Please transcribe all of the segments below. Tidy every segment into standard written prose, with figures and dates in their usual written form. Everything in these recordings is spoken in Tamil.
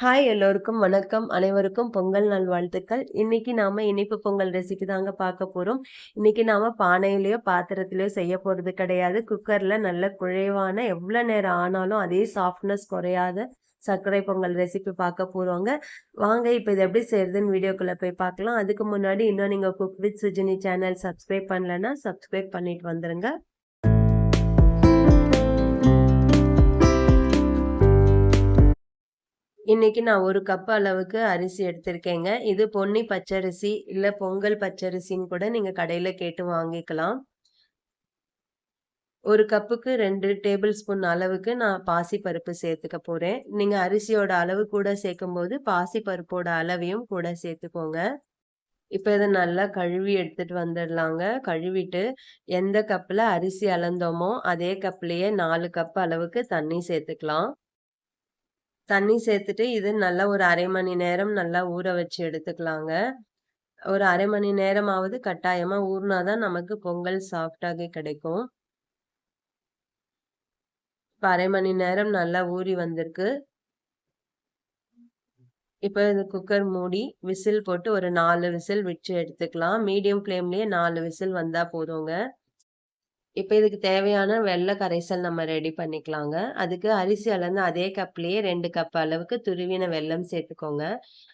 ஹாய் எல்லோருக்கும் வணக்கம். அனைவருக்கும் பொங்கல் நல்வாழ்த்துக்கள். இன்னைக்கு நாம இனிப்பு பொங்கல் ரெசிபி தாங்க பார்க்க போறோம். இன்னைக்கு நாம பானையிலயோ, பாத்திரத்திலயோ செய்ய போறது கிடையாது. குக்கர்ல நல்ல குழைவான எவ்வளோ நேரம் ஆனாலும் அதே சாஃப்ட்னஸ் குறையாத சர்க்கரை பொங்கல் ரெசிபி பார்க்க போறோங்க. வாங்க இப்ப இத எப்படி செய்றதுன்னு வீடியோக்குள்ள போய் பார்க்கலாம். அதுக்கு முன்னாடி இன்னும் நீங்க cook with Sujini channel subscribe பண்ணலன்னா, சப்ஸ்கிரைப் பண்ணிட்டு வந்துருங்க. இன்னைக்கு நான் 1 கப் அளவுக்கு அரிசி எடுத்திருக்கேங்க. இது பொன்னி பச்சரிசி, இல்ல பொங்கல் பச்சரிசின்னு கூட நீங்க கடையில கேட்டு வாங்கிக்கலாம். 1 கப்புக்கு 2 டேபிள் ஸ்பூன் அளவுக்கு நான் பாசிப்பருப்பு சேர்த்துக்க போறேன். நீங்க அரிசியோட அளவு கூட சேர்க்கும்போது, பாசிப்பருப்போட அளவையும் கூட சேர்த்துக்கோங்க. இப்ப இத நல்லா கழுவி எடுத்துட்டு வந்துடலாங்க. கழுவிட்டு எந்த கப்ல அரிசி அளந்தோமோ, அதே கப்லயே 4 கப் அளவுக்கு தண்ணி சேர்த்துக்கலாம். தண்ணி சேர்த்துட்டு இது நல்லா ஒரு 1/2 மணி நேரம் நல்லா ஊற வச்சு எடுத்துக்கலாங்க. ஒரு 1/2 மணி நேரமாவது கட்டாயமா ஊறுனா தான் நமக்கு பொங்கல் சாஃப்ட்டாவே கிடைக்கும். இப்ப 1/2 மணி நேரம் நல்லா ஊறி வந்திருக்கு. இப்ப இந்த குக்கர் மூடி விசில் போட்டு ஒரு 4 விசில் வச்சு எடுத்துக்கலாம். மீடியம் ஃப்ளேம்லயே 4 விசில் வந்தா போதுங்க. இப்ப இதுக்கு தேவையான வெல்ல கரைசல் நம்ம ரெடி பண்ணிக்கலாங்க. அதுக்கு அரிசி அளந்த அதே கப்லயே 2 கப் அளவுக்கு துருவின வெல்லம் சேர்த்துக்கோங்க.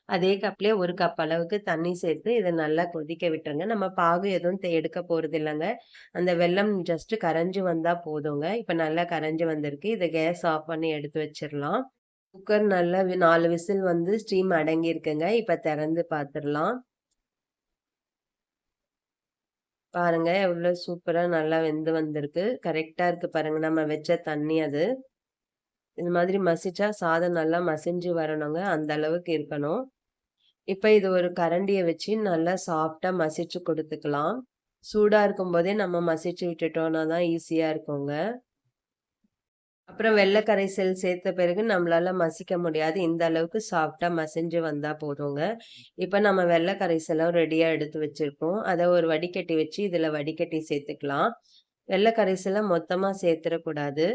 அதே கப்லயே 1 கப் அளவுக்கு தண்ணி சேர்த்து இத நல்லா கொதிக்க விட்டுருங்க. நம்ம பாகு எதுவும் எடுக்க போறதில்லங்க. அந்த வெல்லம் ஜஸ்ட் கரைஞ்சு வந்தா போதுங்க. இப்ப நல்லா கரைஞ்சு வந்திருக்கு. இத கேஸ் ஆஃப் பண்ணி எடுத்து வச்சிரலாம். குக்கர் நல்லா 4 விசில் வந்து ஸ்டீம் அடங்கியிருக்குங்க. இப்ப திறந்து பார்த்துரலாம். பாருங்க எவ்ளோ சூப்பரா நல்லா வெந்து வந்திருக்கு. கரெக்ட்டா இருக்கு பாருங்க. நம்ம வச்ச தண்ணி அது. இது மாதிரி மசிச்சா சாதம் நல்லா மசிஞ்சு வரணுங்க. அந்த அளவுக்கு இருக்கணும். இப்ப இது ஒரு கரண்டிய வச்சு நல்லா சாஃப்ட்டா மசிச்சு குடுத்துக்கலாம். சூடா இருக்கும்போதே நம்ம மசிச்சு விட்டுட்டோம்னா தான் ஈஸியா இருக்குங்க. அப்புறம் வெள்ள கரைசல் சேர்த்த பிறகு நம்மளால மசிக்க முடியாது. இந்த அளவுக்கு சாஃப்ட்டா மசிஞ்சு வந்தா போதுங்க. இப்ப நம்ம வெள்ள கரைசலும் ரெடியா எடுத்து வச்சிருக்கோம். அத ஒரு வடிகட்டி வச்சு இதுல வடிகட்டி சேர்த்துக்கலாம். வெள்ள கரைசல மொத்தமா சேர்த்துறக்கூடாது.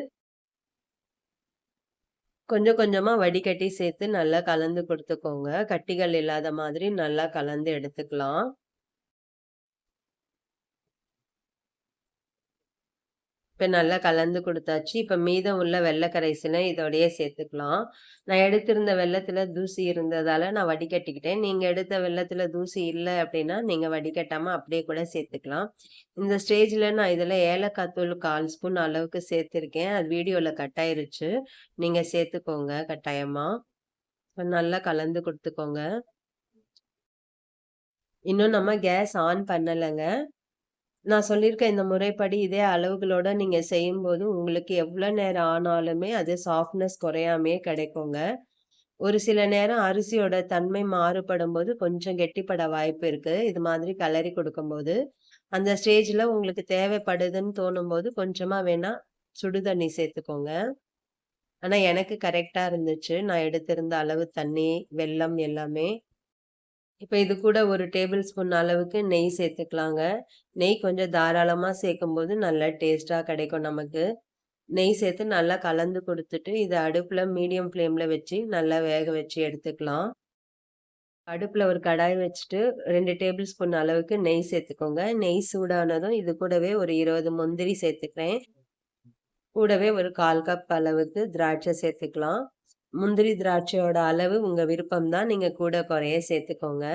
கொஞ்சம் கொஞ்சமா வடிகட்டி சேர்த்து நல்லா கலந்து குடுத்துக்கோங்க. கட்டிகள் இல்லாத மாதிரி நல்லா கலந்து எடுத்துக்கலாம். இப்ப நல்லா கலந்து குடுத்தாச்சு. இப்ப மீதம் உள்ள வெள்ள கரைசல இதோடயே சேர்த்துக்கலாம். நான் எடுத்திருந்த வெல்லத்துல தூசி இருந்ததால நான் வடிகட்டிக்கிட்டேன். நீங்க எடுத்த வெல்லத்துல தூசி இல்ல அப்டின்னா, நீங்க வடிகட்டாம அப்படியே கூட சேர்த்துக்கலாம். இந்த ஸ்டேஜ்ல நான் இதுல ஏலக்காய் தூள் 1/4 ஸ்பூன் அளவுக்கு சேர்த்திருக்கேன். அது வீடியோல கட் ஆயிருச்சு. நீங்க சேர்த்துக்கோங்க கட்டாயமா. இப்ப நல்லா கலந்து குடுத்துக்கோங்க. இன்னும் நம்ம கேஸ் ஆன் பண்ணலங்க. நான் சொல்லியிருக்க இந்த முறைப்படி இதே அளவுகளோட நீங்க செய்யும்போது, உங்களுக்கு எவ்வளோ நேரம் ஆனாலுமே அது சாஃப்ட்னஸ் குறையாமயே கிடைக்குங்க. ஒரு சில நேரம் அரிசியோட தன்மை மாறுபடும்போது கொஞ்சம் கெட்டிப்பட வாய்ப்பு இருக்கு. இது மாதிரி கெளறி குடுக்கும்போது. அந்த ஸ்டேஜ்ல உங்களுக்கு தேவைப்படுதுன்னு தோணும்போது, கொஞ்சமா வேணா சுடு தண்ணி சேர்த்துக்கோங்க. ஆனா எனக்கு கரெக்ட்டா இருந்துச்சு. நான் எடுத்திருந்த அளவு தண்ணி, வெல்லம் எல்லாமே. இப்ப இது கூட ஒரு டேபிள் ஸ்பூன் அளவுக்கு நெய் சேர்த்துக்கலாங்க. நெய் கொஞ்சம் தாராளமா சேர்க்கும்போது நல்லா டேஸ்ட்டா கிடைக்கும் நமக்கு. நெய் சேர்த்து நல்லா கலந்து குடுத்துட்டு, இத அடுப்புல மீடியம் ஃப்ளேம்ல வச்சு நல்லா வேக வச்சு எடுத்துக்கலாம். அடுப்புல ஒரு கடாய் வச்சுட்டு 2 டேபிள் ஸ்பூன் அளவுக்கு நெய் சேர்த்துக்கோங்க. நெய் சூடானதும் இது கூடவே ஒரு 20 முந்திரி சேர்த்துக்கிறேன். கூடவே ஒரு 1/4 கப் அளவுக்கு திராட்சை சேர்த்துக்கலாம். முந்திரி, திராட்சையோட அளவு உங்க விருப்பம் தான். நீங்க கூட குறைய சேர்த்துக்கோங்க.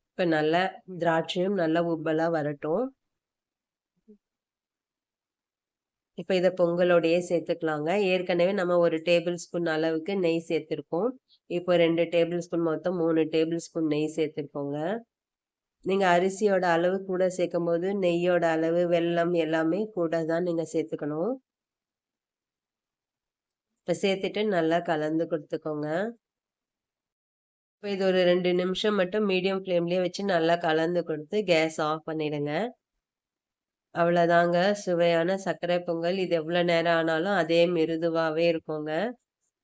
இப்ப நல்லா திராட்சையும் நல்லா உப்பலா வரட்டும். இப்ப இத பொங்கலோடயே சேர்த்துக்கலாங்க. ஏற்கனவே நம்ம 1 டேபிள் ஸ்பூன் அளவுக்கு நெய் சேர்த்திருக்கோம். இப்போ 2 டேபிள் ஸ்பூன் மொத்தம் 3 டேபிள் ஸ்பூன் நெய் சேர்த்துக்கோங்க. நீங்க அரிசியோட அளவு கூட சேர்க்கும்போது, நெய்யோட அளவு, வெல்லம் எல்லாமே கூட தான் நீங்க சேர்த்துக்கணும். இப்ப சேர்த்துட்டு நல்லா கலந்து குடுத்துக்கோங்க. இப்ப இது ஒரு 2 நிமிஷம் மட்டும் மீடியம் ஃப்ளேம்லயே வச்சு நல்லா கலந்து குடுத்து கேஸ் ஆஃப் பண்ணிடுங்க. அவ்வளோதாங்க சுவையான சர்க்கரை பொங்கல். இது எவ்வளோ நேரம் ஆனாலும் அதே மிருதுவாவே இருக்குங்க.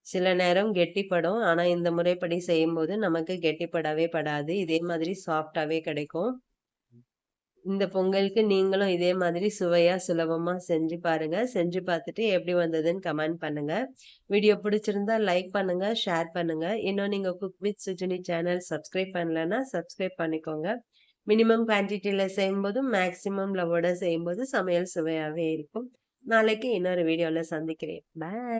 சில நேரம் கெட்டிப்படும். ஆனா, இந்த முறைப்படி செய்யும்போது நமக்கு கெட்டிப்படவே படாது. இதே மாதிரி சாஃப்ட்டாவே கிடைக்கும். இந்த பொங்கலுக்கு நீங்களும் இதே மாதிரி சுவையா, சுலபமா செஞ்சு பாருங்க. செஞ்சு பார்த்துட்டு எப்படி வந்ததுன்னு கமெண்ட் பண்ணுங்க. வீடியோ பிடிச்சிருந்தா லைக் பண்ணுங்க, ஷேர் பண்ணுங்க. இன்னும் நீங்க cook with Sujini channel subscribe பண்ணலன்னா, சப்ஸ்கிரைப் பண்ணிக்கோங்க. மினிமம் குவான்டிட்டில செய்யும்போதும், மேக்ஸிமம் லவோட செய்யும்போது சமையல் சுவையாவே இருக்கும். நாளைக்கு இன்னொரு வீடியோல சந்திக்கிறேன். பாய்.